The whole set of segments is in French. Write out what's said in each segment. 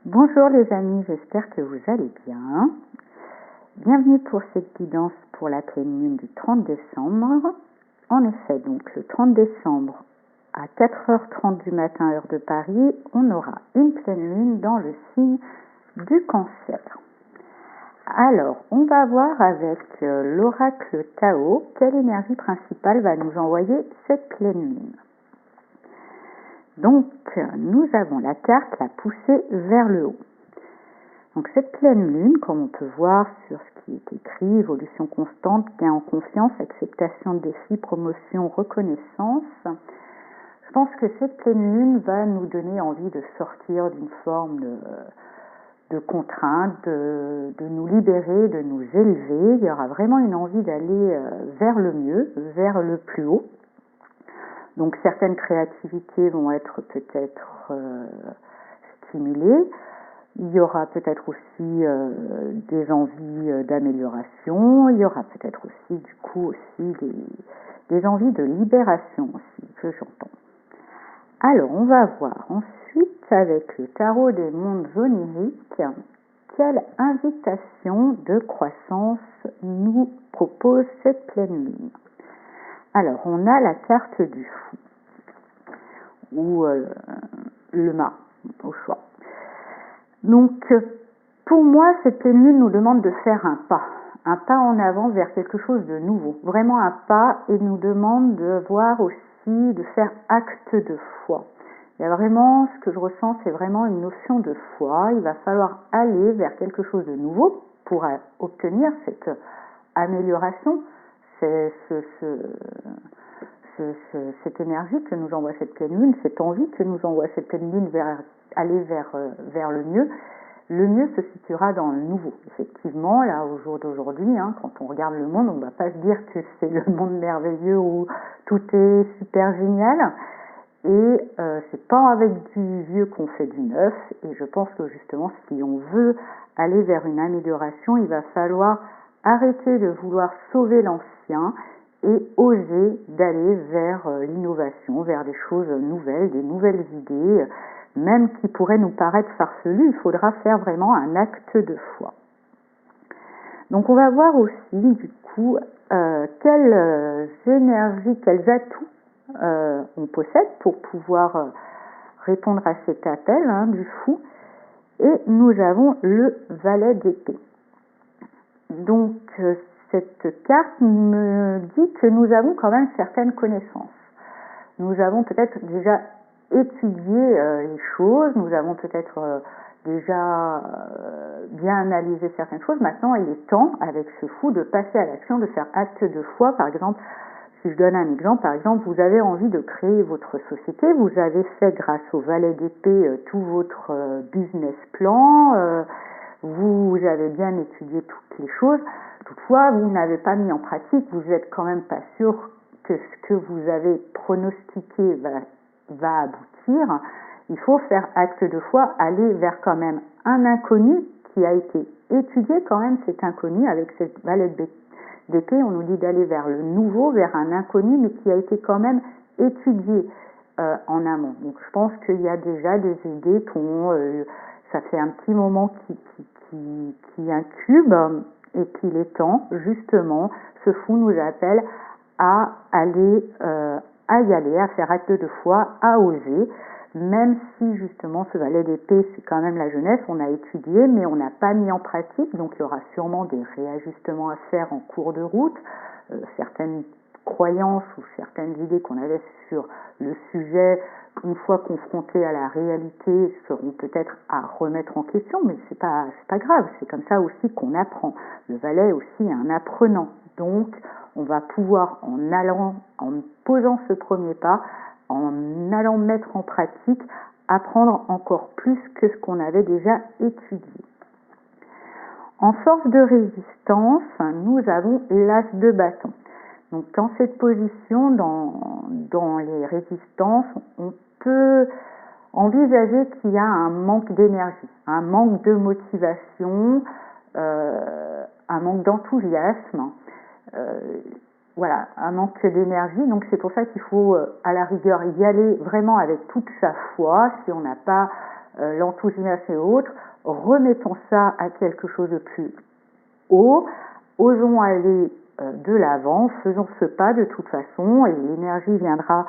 Bonjour les amis, j'espère que vous allez bien. Bienvenue pour cette guidance pour la pleine lune du 30 décembre. En effet, donc le 30 décembre à 4h30 du matin heure de Paris, on aura une pleine lune dans le signe du Cancer. Alors, on va voir avec l'oracle Tao quelle énergie principale va nous envoyer cette pleine lune. Donc, nous avons la carte la poussée vers le haut. Donc, cette pleine lune, comme on peut voir sur ce qui est écrit, évolution constante, gain en confiance, acceptation de défis, promotion, reconnaissance, je pense que cette pleine lune va nous donner envie de sortir d'une forme de contrainte, de nous libérer, de nous élever. Il y aura vraiment une envie d'aller vers le mieux, vers le plus haut. Donc certaines créativités vont être peut-être stimulées. Il y aura peut-être aussi des envies d'amélioration. Il y aura peut-être aussi du coup aussi des envies de libération aussi que j'entends. Alors on va voir ensuite avec le tarot des mondes oniriques quelle invitation de croissance nous propose cette pleine lune. Alors, on a la carte du fou, ou le mât, au choix. Donc, pour moi, cette pleine lune nous demande de faire un pas en avant vers quelque chose de nouveau, vraiment un pas, et nous demande de voir aussi, de faire acte de foi. Il y a vraiment, ce que je ressens, c'est vraiment une notion de foi. Il va falloir aller vers quelque chose de nouveau pour obtenir cette amélioration, cette énergie que nous envoie cette pleine lune, cette envie que nous envoie cette pleine lune aller vers le mieux. Le mieux se situera dans le nouveau. Effectivement, là, au jour d'aujourd'hui, quand on regarde le monde, on ne va pas se dire que c'est le monde merveilleux où tout est super génial. Et c'est pas avec du vieux qu'on fait du neuf. Et je pense que justement, si on veut aller vers une amélioration, il va falloir arrêter de vouloir sauver l'ancien et oser d'aller vers l'innovation, vers des choses nouvelles, des nouvelles idées, même qui pourraient nous paraître farfelues. Il faudra faire vraiment un acte de foi. Donc on va voir aussi du coup quelles énergies, quels atouts on possède pour pouvoir répondre à cet appel du fou. Et nous avons le valet d'épée. Donc cette carte me dit que nous avons quand même certaines connaissances. Nous avons peut-être déjà étudié les choses, nous avons peut-être déjà bien analysé certaines choses. Maintenant, il est temps, avec ce fou, de passer à l'action, de faire acte de foi. Par exemple, si je donne un exemple, par exemple, vous avez envie de créer votre société, vous avez fait grâce au valet d'épée tout votre business plan, vous avez bien étudié toutes les choses. Toutefois, vous n'avez pas mis en pratique, vous n'êtes quand même pas sûr que ce que vous avez pronostiqué va aboutir. Il faut faire acte de foi, aller vers quand même un inconnu qui a été étudié quand même, cet inconnu avec cette valet d'épée. On nous dit d'aller vers le nouveau, vers un inconnu, mais qui a été quand même étudié en amont. Donc je pense qu'il y a déjà des idées ça fait un petit moment qui incube et qu'il est temps, justement, ce fou nous appelle à aller, à y aller, à faire acte de foi, à oser, même si justement ce valet d'épée, c'est quand même la jeunesse, on a étudié, mais on n'a pas mis en pratique, donc il y aura sûrement des réajustements à faire en cours de route, certaines croyances ou certaines idées qu'on avait sur le sujet, une fois confrontés à la réalité, seront peut-être à remettre en question, mais c'est pas grave, c'est comme ça aussi qu'on apprend. Le valet est aussi un apprenant, donc on va pouvoir en posant ce premier pas, en allant mettre en pratique, apprendre encore plus que ce qu'on avait déjà étudié. En force de résistance, nous avons l'as de bâton. Donc dans cette position, dans les résistances, on peut envisager qu'il y a un manque d'énergie, un manque de motivation, un manque d'enthousiasme, voilà, un manque d'énergie. Donc c'est pour ça qu'il faut à la rigueur y aller vraiment avec toute sa foi. Si on n'a pas l'enthousiasme et autres, remettons ça à quelque chose de plus haut, osons aller de l'avant, faisons ce pas de toute façon, et l'énergie viendra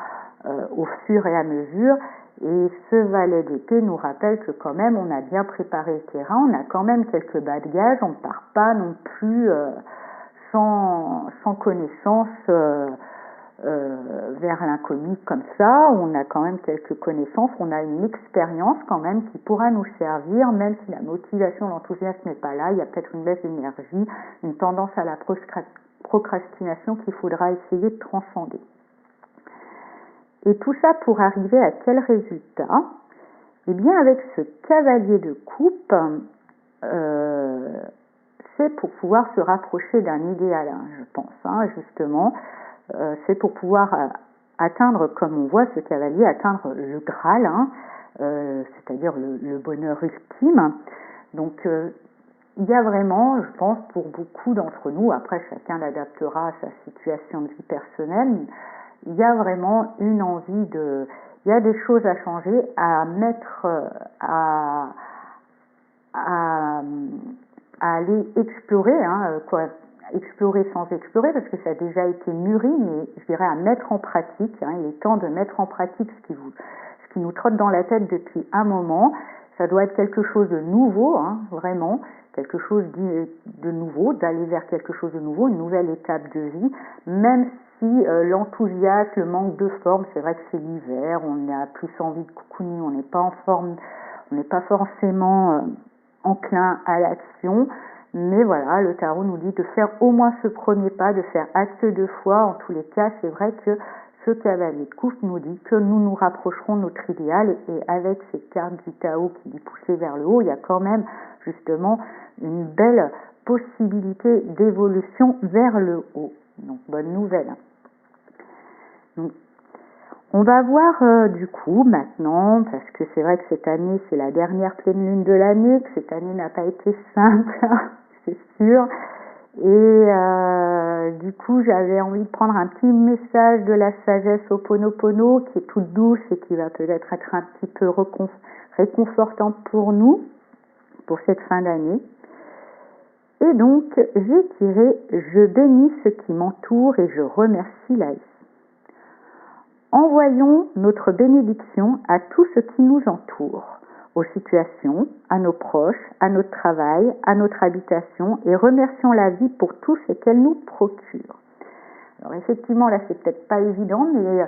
au fur et à mesure. Et ce valet d'épée nous rappelle que quand même on a bien préparé le terrain, on a quand même quelques bagages, on ne part pas non plus sans connaissance vers l'inconnu comme ça. On a quand même quelques connaissances, on a une expérience quand même qui pourra nous servir, même si la motivation, l'enthousiasme n'est pas là. Il y a peut-être une baisse d'énergie, une tendance à la procrastination qu'il faudra essayer de transcender. Et tout ça pour arriver à quel résultat? Eh bien, avec ce cavalier de coupe, c'est pour pouvoir se rapprocher d'un idéal, je pense, justement. C'est pour pouvoir atteindre, comme on voit ce cavalier, atteindre le Graal, c'est-à-dire le bonheur ultime. Donc, il y a vraiment, je pense, pour beaucoup d'entre nous, après chacun l'adaptera à sa situation de vie personnelle, il y a vraiment une envie il y a des choses à changer, à mettre, à aller explorer, explorer sans explorer, parce que ça a déjà été mûri, mais je dirais à mettre en pratique. Il est temps de mettre en pratique ce qui nous trotte dans la tête depuis un moment. Ça doit être quelque chose de nouveau, vraiment, quelque chose de nouveau, d'aller vers quelque chose de nouveau, une nouvelle étape de vie, même si l'enthousiasme, le manque de forme, c'est vrai que c'est l'hiver, on a plus envie de cocooning, on n'est pas en forme, on n'est pas forcément enclin à l'action, mais voilà, le tarot nous dit de faire au moins ce premier pas, de faire acte de foi. En tous les cas, c'est vrai que ce cavalier de coupe nous dit que nous nous rapprocherons de notre idéal, et avec cette carte du Tao qui dit pousser vers le haut, il y a quand même justement une belle possibilité d'évolution vers le haut. Donc bonne nouvelle. Donc, on va voir du coup maintenant, parce que c'est vrai que cette année c'est la dernière pleine lune de l'année, que cette année n'a pas été simple, c'est sûr. Et du coup j'avais envie de prendre un petit message de la sagesse Ho'oponopono qui est toute douce et qui va peut-être être un petit peu réconfortante pour nous, pour cette fin d'année. Et donc j'ai tiré « Je bénis ce qui m'entoure et je remercie la vie ». Envoyons notre bénédiction à tout ce qui nous entoure, aux situations, à nos proches, à notre travail, à notre habitation, et remercions la vie pour tout ce qu'elle nous procure. Alors effectivement, là c'est peut-être pas évident, mais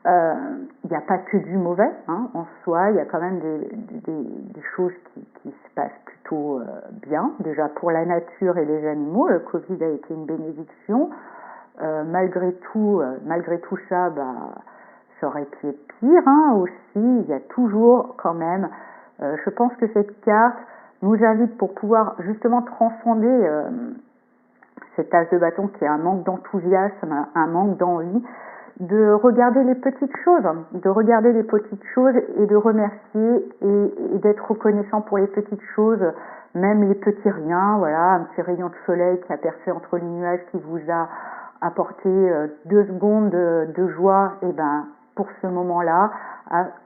il n'y a pas que du mauvais en soi, il y a quand même des choses qui se passent plutôt bien. Déjà pour la nature et les animaux, le Covid a été une bénédiction. Malgré tout ça, ça aurait pu être pire aussi. Il y a toujours quand même, je pense que cette carte nous invite pour pouvoir justement transcender cet as de bâton qui est un manque d'enthousiasme, un manque d'envie, de regarder les petites choses, et de remercier et d'être reconnaissant pour les petites choses, même les petits riens, voilà, un petit rayon de soleil qui a percé entre les nuages qui vous a apporté 2 secondes de joie, et pour ce moment-là,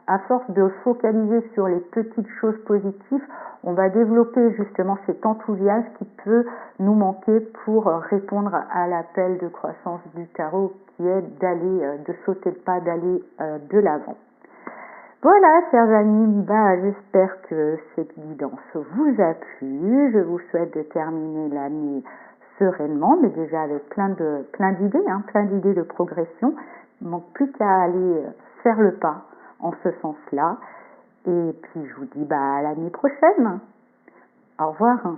à force de focaliser sur les petites choses positives, on va développer justement cet enthousiasme qui peut nous manquer pour répondre à l'appel de croissance du tarot qui est de sauter le pas, d'aller de l'avant. Voilà, chers amis, j'espère que cette guidance vous a plu. Je vous souhaite de terminer l'année sereinement, mais déjà avec plein d'idées de progression. Il ne manque plus qu'à aller faire le pas en ce sens-là. Et puis je vous dis à l'année prochaine. Au revoir.